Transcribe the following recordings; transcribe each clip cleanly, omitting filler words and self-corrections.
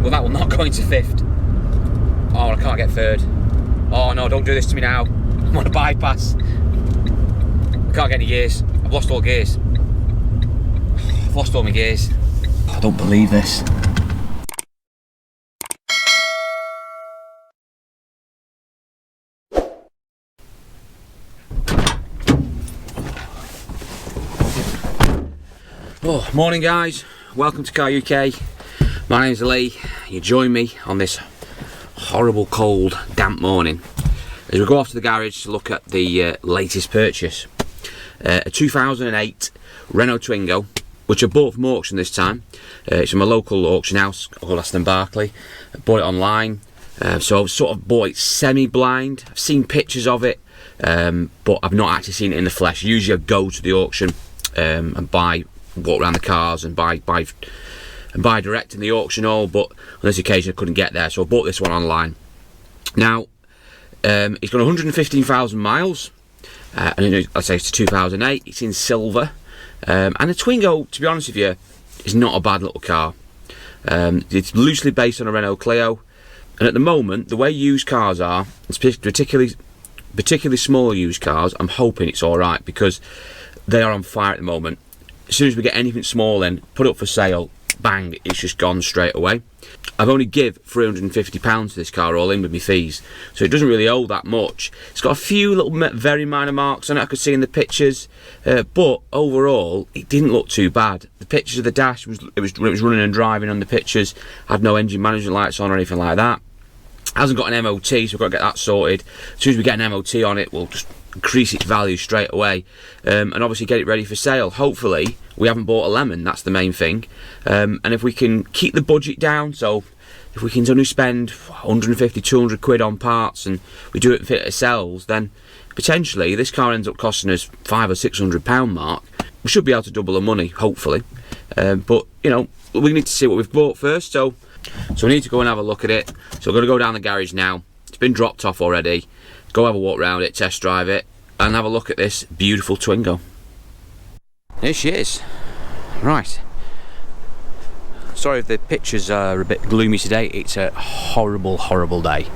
Well, that will not go into 5th. Oh, I can't get 3rd. Oh no, don't do this to me now. I'm on a bypass. I can't get any gears. I've lost all gears. I've lost all my gears. I don't believe this. Oh, morning guys. Welcome to Car UK. My name's Lee. You join me on this horrible, cold, damp morning as we go off to the garage to look at the latest purchase. A 2008 Renault Twingo, which I bought from auction this time. It's from a local auction house called Aston Barclay. I bought it online, so I've sort of bought it semi-blind. I've seen pictures of it, but I've not actually seen it in the flesh. Usually I go to the auction and walk around the cars and buy direct in the auction hall, but on this occasion I couldn't get there, so I bought this one online. Now, it's got 115,000 miles, and I'd say it's 2008. It's in silver, and the Twingo, to be honest with you, is not a bad little car. It's loosely based on a Renault Clio, and at the moment, the way used cars are, particularly small used cars, I'm hoping it's all right because they are on fire at the moment. As soon as we get anything small in, put up for sale, bang, it's just gone straight away. I've only give £350 to this car all in with my fees, so it doesn't really owe that much. It's got a few little very minor marks on it I could see in the pictures, but overall it didn't look too bad. The pictures of the dash was running and driving on the pictures, had no engine management lights on or anything like that. Hasn't got an MOT, so we've got to get that sorted. As soon as we get an MOT on it, we'll just increase its value straight away, and obviously get it ready for sale. Hopefully we haven't bought a lemon, that's the main thing, and if we can keep the budget down, so if we can only spend 150, 200 quid on parts and we do it fit ourselves, then potentially this car ends up costing us £500 or £600 mark. We should be able to double the money, hopefully, but you know, we need to see what we've bought first, so we need to go and have a look at it. So we're going to go down the garage now. It's been dropped off already. Go have a walk around it, test drive it, and have a look at this beautiful Twingo. Here she is. Right. Sorry if the pictures are a bit gloomy today. It's a horrible, horrible day.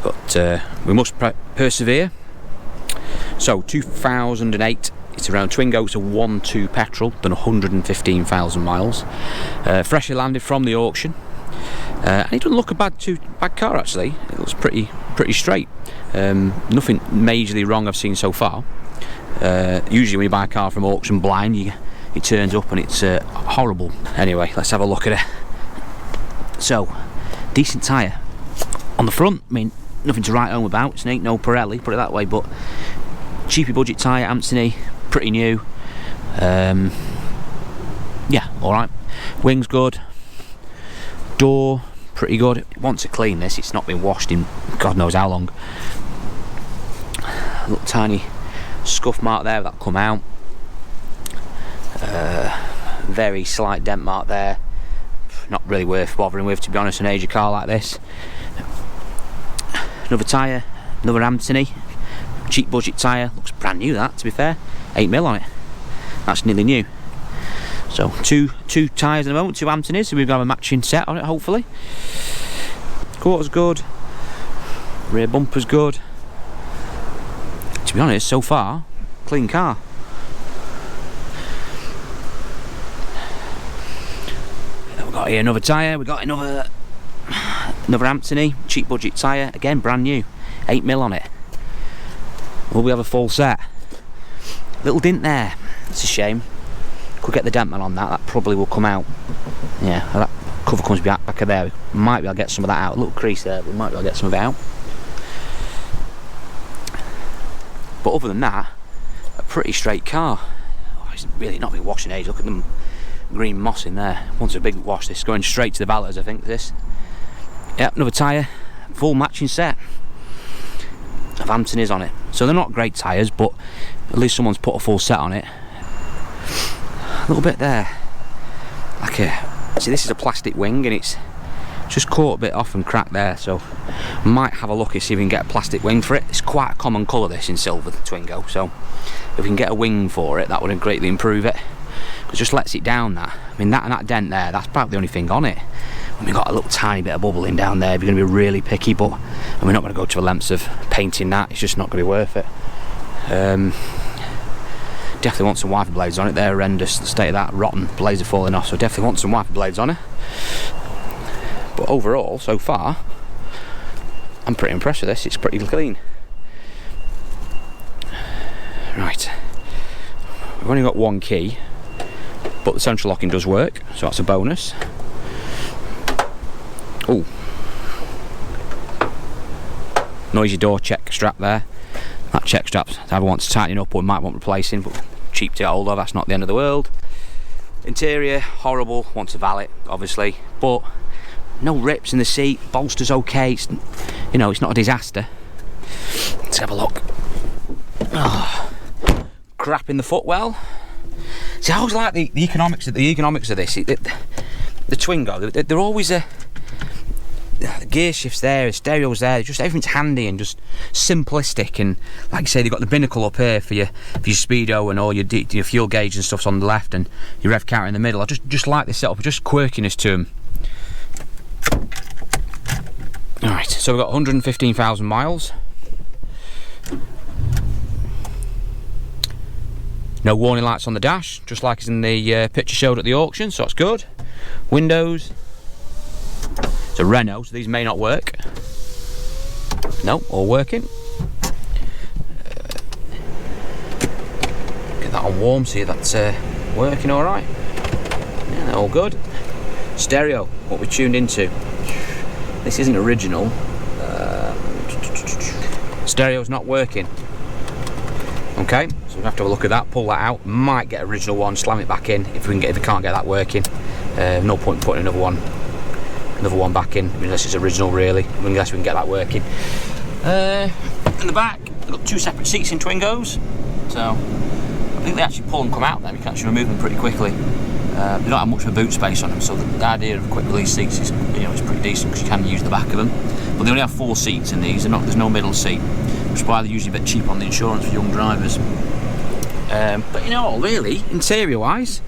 But we must persevere. So, 2008. It's around Twingo. It's a 1.2 petrol, done 115,000 miles. Freshly landed from the auction. And it doesn't look a bad car actually. It looks pretty straight. Nothing majorly wrong I've seen so far. Usually when you buy a car from auction blind, it turns up and it's horrible. Anyway, let's have a look at it. So, decent tyre on the front. I mean, nothing to write home about. It ain't no Pirelli, put it that way. But cheapy budget tyre, Anthony, pretty new. Yeah, all right. Wings good. Door pretty good. It wants to clean this. It's not been washed in God knows how long. A little tiny scuff mark there that'll come out. Very slight dent mark there. Not really worth bothering with, to be honest, an aged car like this. Another tyre, another Anthony. Cheap budget tyre. Looks brand new, that, to be fair. 8mm on it. That's nearly new. So two tyres at the moment, two Anthonys, so we've got a matching set on it, hopefully. Quarter's good. Rear bumper's good. To be honest, so far, clean car. Then we've got here another tyre, we've got another Anthony, cheap budget tyre, again brand new, 8mm on it. Will we have a full set? Little dint there, it's a shame. Could get the dent man on that, that probably will come out. Yeah, that cover comes back of there. We might be able to get some of that out. A little crease there, but we might be able to get some of it out. But other than that, a pretty straight car. Oh, it's really not been washed in age. Look at them green moss in there. Wants a big wash. This going straight to the ballers, I think. This. Yep, another tyre, full matching set of Anthony's on it. So they're not great tyres, but at least someone's put a full set on it. A little bit there, like see, this is a plastic wing and it's just caught a bit off and cracked there, so might have a look and see if we can get a plastic wing for it. It's quite a common colour, this, in silver, the Twingo, so if we can get a wing for it, that would greatly improve it. It just lets it down, that. I mean, that dent there, that's probably the only thing on it. And we've got a little tiny bit of bubbling down there. We're going to be really picky, but and we're not going to go to the lengths of painting that. It's just not going to be worth it. Definitely want some wiper blades on it. They're horrendous. The state of that, rotten, blades are falling off, so definitely want some wiper blades on it. But overall, so far, I'm pretty impressed with this. It's pretty clean. Right, we've only got one key, but the central locking does work, so that's a bonus. Oh, noisy door check strap there. That check strap's either wants tightening up or might want replacing, but cheap to get hold of, that's not the end of the world. Interior, horrible, wants a valet, obviously, but no rips in the seat, bolster's okay, it's, you know, it's not a disaster. Let's have a look. Oh, crap in the footwell. See, I always like the economics of this. The Twingo, they're always the gear shifts there, the stereo's there, just everything's handy and just simplistic. And like you say, they've got the binnacle up here for your speedo, and all your fuel gauge and stuff's on the left, and your rev counter in the middle. I just like this setup, just quirkiness to them. Alright, so we've got 115,000 miles. No warning lights on the dash, just like it's in the picture showed at the auction, so that's good. Windows. It's a Renault, so these may not work. No, all working. Get that on warm, see if that's working alright. Yeah, all good. Stereo, what we tuned into. This isn't original. Stereo's not working. Okay, so we'll have to have a look at that, pull that out. Might get original one, slam it back in if we can't get that working. No point in putting another one back in unless it's original, really, unless we can get that working. In the back, we've got two separate seats in Twingos, so I think they actually pull and come out there. You can actually remove them pretty quickly. They don't have much of a boot space on them, so the idea of quick release seats is, you know, it's pretty decent because you can use the back of them. But they only have 4 seats in these, there's no middle seat, which is why they're usually a bit cheap on the insurance for young drivers. But you know, really, interior-wise,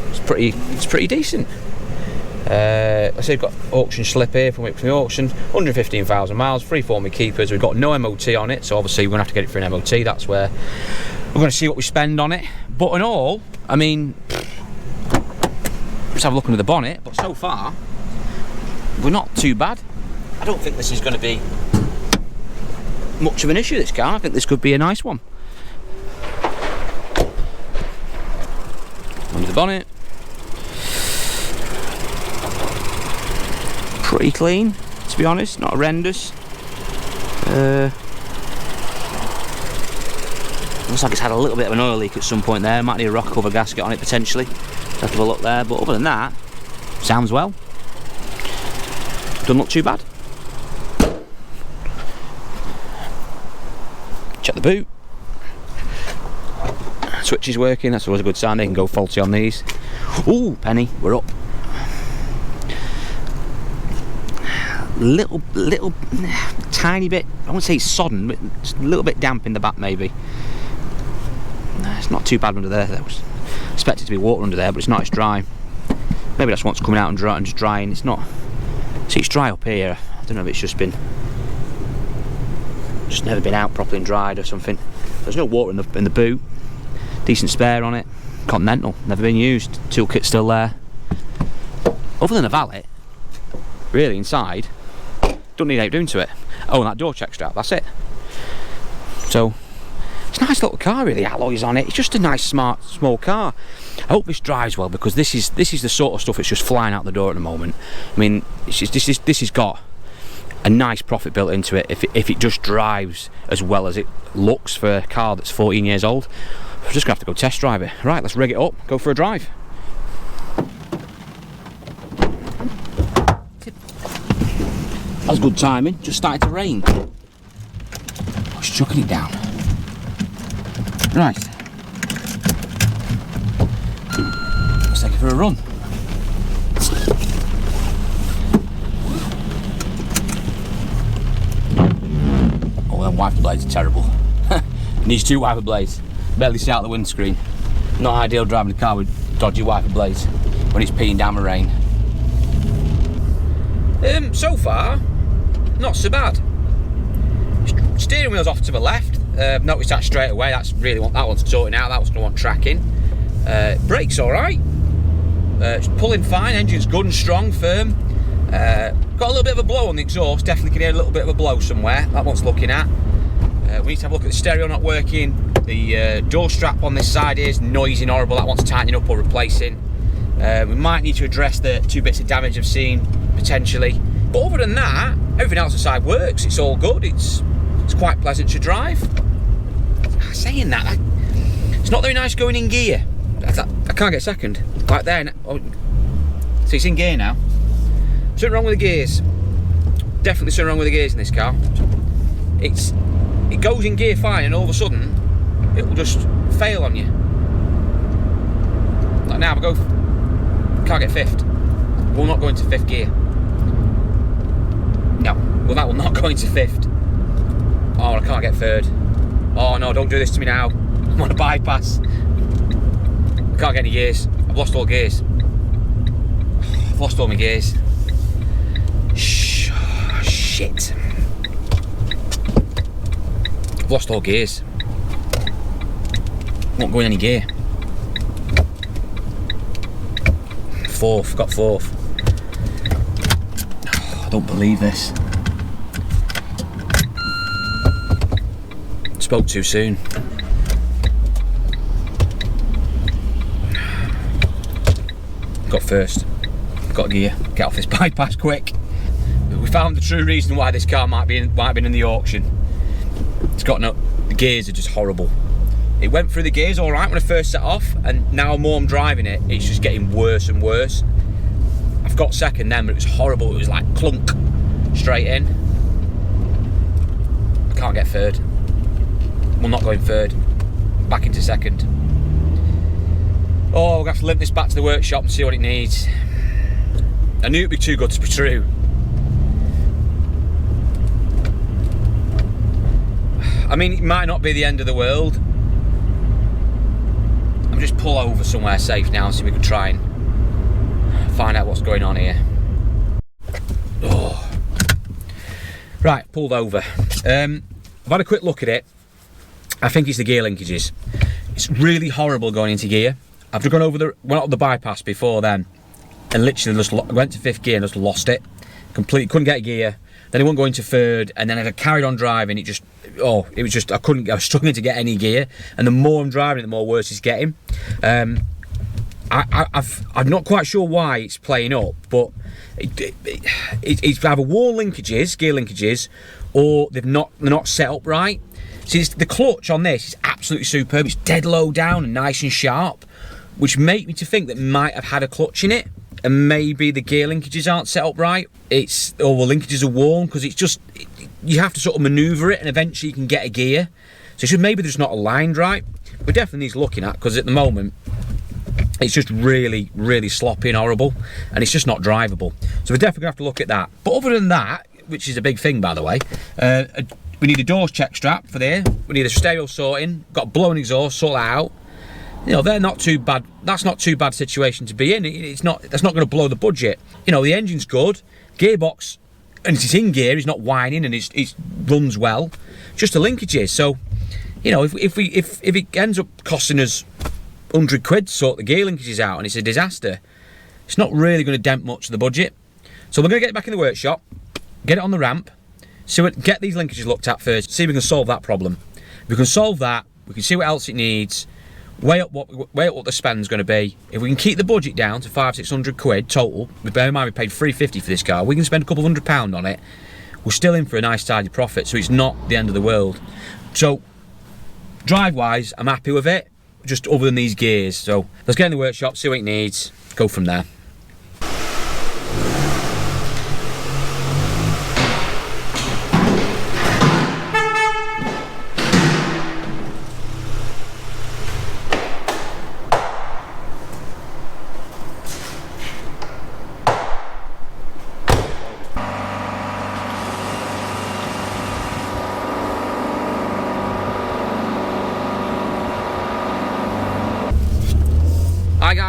it's pretty decent. I say we've got auction slip here from the auction, 115,000 miles, free for me keepers. We've got no MOT on it, so obviously we're going to have to get it for an MOT. That's where we're going to see what we spend on it. But in all, I mean, let's have a look under the bonnet, but so far we're not too bad. I don't think this is going to be much of an issue, this car. I think this could be a nice one. Under the bonnet, pretty clean, to be honest, not horrendous. Looks like it's had a little bit of an oil leak at some point there. Might need a rocker cover gasket on it potentially. Have to have a look there, but other than that, sounds well. Doesn't look too bad. Check the boot. Switch is working, that's always a good sign. They can go faulty on these. Ooh, penny, we're up. Little tiny bit, I won't say it's sodden, but just a little bit damp in the back maybe. It's not too bad under there. I expect it to be water under there, but it's not, it's dry. Maybe that's what's coming out and just drying. It's not, see, it's dry up here. I don't know if it's just never been out properly and dried or something. There's no water in the boot. Decent spare on it. Continental, never been used. Toolkit's still there. Other than a valet, really inside, don't need anything doing to it. Oh, and that door check strap, that's it. So it's a nice little car, really. Alloys on it. It's just a nice, smart, small car. I hope this drives well, because this is the sort of stuff that's just flying out the door at the moment. I mean, this has got a nice profit built into it if it just drives as well as it looks for a car that's 14 years old. We're just gonna have to go test drive it. Right, let's rig it up, go for a drive. That's good timing. Just started to rain. I was chucking it down. Right. Let's take it for a run. Oh, them wiper blades are terrible. Needs 2 wiper blades. Barely see out the windscreen. Not ideal driving a car with dodgy wiper blades when it's peeing down the rain. So far, not so bad. Steering wheel's off to the left. Noticed that straight away. That's really that one's sorting out. That one's going to want tracking. Brakes all right. It's pulling fine. Engine's good and strong, firm. Got a little bit of a blow on the exhaust. Definitely can hear a little bit of a blow somewhere. That one's looking at. We need to have a look at the stereo not working. The door strap on this side is noisy and horrible. That one's tightening up or replacing. We might need to address the 2 bits of damage I've seen potentially. But other than that, everything else inside works. It's all good. It's quite pleasant to drive. Saying that, it's not very nice going in gear. I can't get second. Like there. Oh, so it's in gear now. Something wrong with the gears. Definitely something wrong with the gears in this car. It goes in gear fine, and all of a sudden it will just fail on you. Like now, can't get fifth. Will not go into fifth gear. No, well that will not go into fifth. Oh, I can't get third. Oh no, don't do this to me now. I'm on a bypass. I can't get any gears. I've lost all gears. I've lost all my gears. Shit. I've lost all gears. Won't go in any gear. Fourth, got fourth. Oh, I don't believe this. Spoke too soon. Got first. Got a gear. Get off this bypass quick. We found the true reason why this car might have been in the auction. It's got the gears are just horrible. It went through the gears all right when I first set off, and now more I'm driving it, it's just getting worse and worse. I've got second then, but it was horrible. It was like clunk straight in. Can't get third. Well, not going third. Back into second. Oh, we're gonna have to limp this back to the workshop and see what it needs. I knew it'd be too good to be true. I mean, it might not be the end of the world. I'm just pull over somewhere safe now and see if we can try and find out what's going on here. Oh. Right, pulled over. I've had a quick look at it. I think it's the gear linkages. It's really horrible going into gear. I've just went up the bypass before then, and literally just went to fifth gear and just lost it. Completely couldn't get a gear. Then it wouldn't go into third, and then as I carried on driving, it was just I was struggling to get any gear. And the more I'm driving, the more worse it's getting. I'm not quite sure why it's playing up, but it's either wall linkages, gear linkages, or they're not set up right. See, the clutch on this is absolutely superb. It's dead low down and nice and sharp, which make me to think that it might have had a clutch in it, and maybe the gear linkages aren't set up right. Or the linkages are worn, because it's just you have to sort of manoeuvre it, and eventually you can get a gear. So maybe they're just not aligned right. But definitely needs looking at, because at the moment it's just really, really sloppy and horrible, and it's just not drivable. So we're definitely gonna have to look at that. But other than that, which is a big thing by the way, we need a doors check strap for there. We need a stereo sorting. Got a blown exhaust, sort that out. You know, they're not too bad. That's not too bad situation to be in. That's not going to blow the budget. You know, the engine's good, gearbox, and it's in gear. It's not whining, and it runs well. Just the linkages. So, you know, if it ends up costing us 100 quid to sort the gear linkages out, and it's a disaster, it's not really going to dent much of the budget. So we're going to get it back in the workshop, get it on the ramp, get these linkages looked at first, see if we can solve that problem. If we can solve that, we can see what else it needs. Weigh up what the spend's going to be. If we can keep the budget down to 500-600 quid total, bear in mind we paid $350 for this car, we can spend a couple £100 on it, we're still in for a nice tidy profit, so it's not the end of the world. So, drive-wise, I'm happy with it, just other than these gears. So, let's get in the workshop, see what it needs, go from there.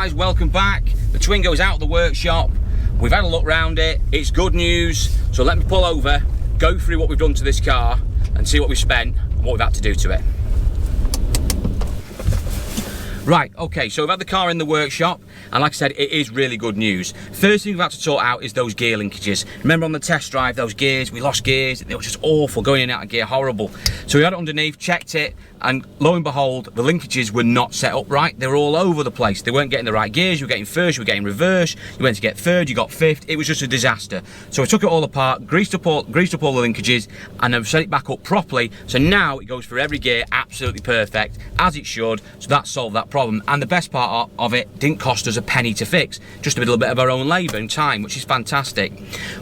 guys, welcome back. The Twingo is out of the workshop. We've had a look round it. It's good news. So let me pull over, go through what we've done to this car and see what we've spent and what we've had to do to it. Right, okay, so we've had the car in the workshop, and like I said, it is really good news. First thing we've had to sort out is those gear linkages. Remember on the test drive, those gears, we lost gears, they were just awful, going in and out of gear, horrible. So we had it underneath, checked it, and lo and behold, the linkages were not set up right. They were all over the place. They weren't getting the right gears. You were getting first, you were getting reverse, you went to get third, you got fifth. It was just a disaster. So I took it all apart, greased up all the linkages, and I've set it back up properly. So now it goes for every gear, absolutely perfect, as it should. So that solved that problem. And the best part of it, didn't cost us a penny to fix. Just a little bit of our own labour and time, which is fantastic.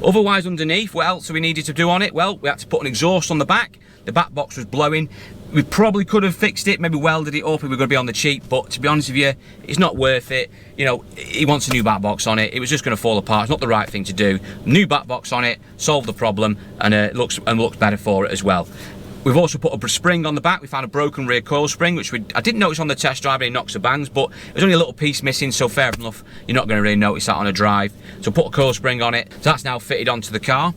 Otherwise, underneath, what else we needed to do on it? Well, we had to put an exhaust on the back. The back box was blowing. We probably could have fixed it, maybe welded it up if we were going to be on the cheap, but to be honest with you, it's not worth it. You know, he wants a new back box on it. It was just going to fall apart. It's not the right thing to do. New back box on it, solved the problem, and it looks better for it as well. We've also put a spring on the back. We found a broken rear coil spring, which I didn't notice on the test drive, any knocks or bangs, but there's only a little piece missing, so fair enough, you're not going to really notice that on a drive. So put a coil spring on it. So that's now fitted onto the car.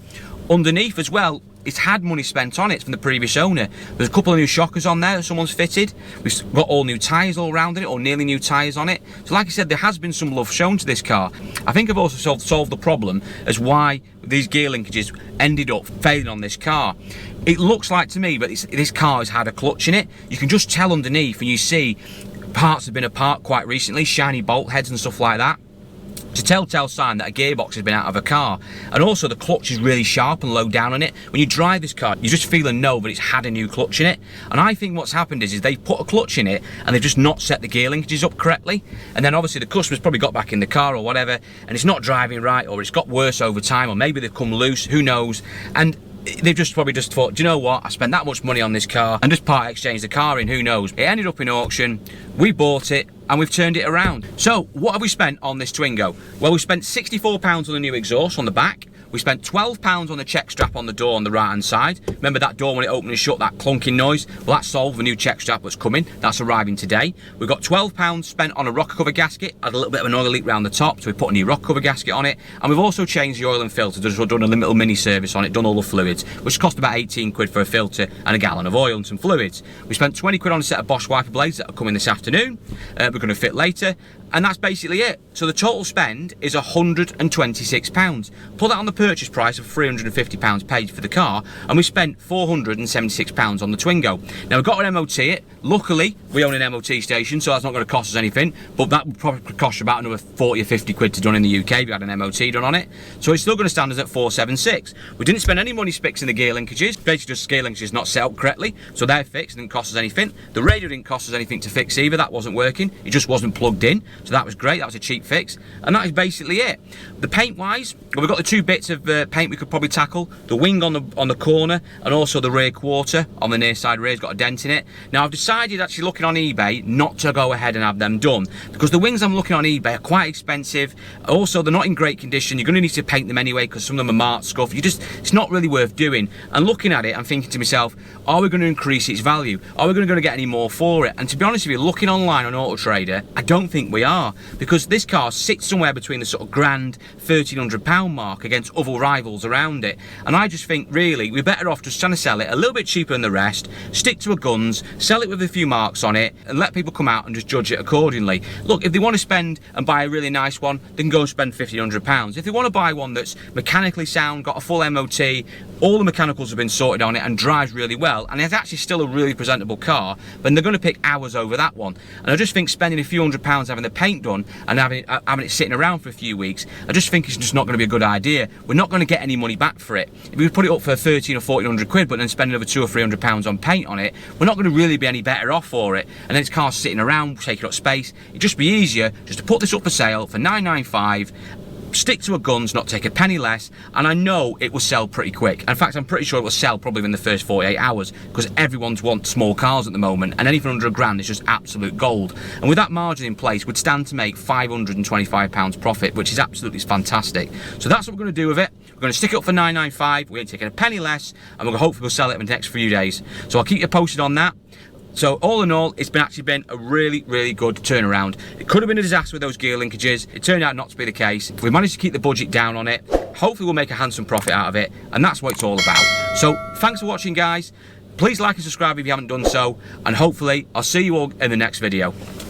Underneath as well, it's had money spent on it from the previous owner. There's a couple of new shockers on there that someone's fitted. We've got all new tyres all around it, or nearly new tyres on it. So like I said, there has been some love shown to this car. I think I've also solved the problem as why these gear linkages ended up failing on this car. It looks like to me, but this car has had a clutch in it. You can just tell underneath, and you see parts have been apart quite recently, shiny bolt heads and stuff like that. It's a telltale sign that a gearbox has been out of a car. And also the clutch is really sharp and low down on it. When you drive this car, you just feel and know that it's had a new clutch in it. And I think what's happened is they've put a clutch in it and they've just not set the gear linkages up correctly. And then obviously the customer's probably got back in the car or whatever, and it's not driving right, or it's got worse over time, or maybe they've come loose, who knows. And they've probably just thought, do you know what, I spent that much money on this car and just part exchange the car in, who knows. It ended up in auction, we bought it, and we've turned it around. So what have we spent on this Twingo? Well, we spent £64 on the new exhaust on the back. We spent £12 on the check strap on the door on the right hand side. Remember that door when it opened and shut, that clunking noise? Well, that solved the new check strap that's coming. That's arriving today. We've got £12 spent on a rocker cover gasket. Had a little bit of an oil leak around the top, so we put a new rocker cover gasket on it. And we've also changed the oil and filter. We've done a little mini service on it, done all the fluids, which cost about 18 quid for a filter and a gallon of oil and some fluids. We spent 20 quid on a set of Bosch wiper blades that are coming this afternoon. We're going to fit later. And that's basically it. So the total spend is £126. Put that on the purchase price of £350 paid for the car, and we spent £476 on the Twingo. Now we've got an MOT it. Luckily, we own an MOT station, so that's not going to cost us anything, but that would probably cost you about another 40 or 50 quid to done in the UK if you had an MOT done on it. So it's still going to stand us at £476. We didn't spend any money fixing the gear linkages. Basically just gear linkages not set up correctly, so they're fixed, didn't cost us anything. The radio didn't cost us anything to fix either, that wasn't working. It just wasn't plugged in. So that was great, that was a cheap fix, and that is basically it. The paint wise, well, we've got the two bits of paint we could probably tackle, the wing on the corner and also the rear quarter on the near side rear's got a dent in it. Now I've decided, actually looking on eBay, not to go ahead and have them done, because the wings I'm looking on eBay are quite expensive. Also they're not in great condition, you're going to need to paint them anyway because some of them are marked scuff. It's not really worth doing. And looking at it, I'm thinking to myself, are we going to increase its value? Are we going to get any more for it? And to be honest with you, looking online on Auto Trader, I don't think we are, because this car sits somewhere between the sort of grand £1,300 mark against other rivals around it. And I just think really we're better off just trying to sell it a little bit cheaper than the rest, stick to our guns, sell it with a few marks on it, and let people come out and just judge it accordingly. Look, if they want to spend and buy a really nice one, they can go and spend £1,500. If they want to buy one that's mechanically sound, got a full MOT, all the mechanicals have been sorted on it and drives really well, and it's actually still a really presentable car, then they're going to pick ours over that one. And I just think spending a few £100 having the paint done and having it sitting around for a few weeks, I just think it's just not going to be a good idea. We're not going to get any money back for it. If we put it up for 13 or 1400 quid but then spend another £200 or £300 on paint on it, we're not going to really be any better off for it. And then this car's sitting around taking up space. It'd just be easier just to put this up for sale for £995, stick to our guns, not take a penny less, and I know it will sell pretty quick. In fact, I'm pretty sure it will sell probably within the first 48 hours, because everyone wants small cars at the moment, and anything under £1,000 is just absolute gold. And with that margin in place, we'd stand to make £525 profit, which is absolutely fantastic. So that's what we're going to do with it. We're going to stick it up for £995, we ain't taking a penny less, and we're going to hopefully we'll sell it in the next few days. So I'll keep you posted on that. So all in all, it's actually been a really, really good turnaround. It could have been a disaster with those gear linkages. It turned out not to be the case. We managed to keep the budget down on it. Hopefully we'll make a handsome profit out of it, and that's what it's all about. So thanks for watching, guys. Please like and subscribe if you haven't done so, and hopefully I'll see you all in the next video.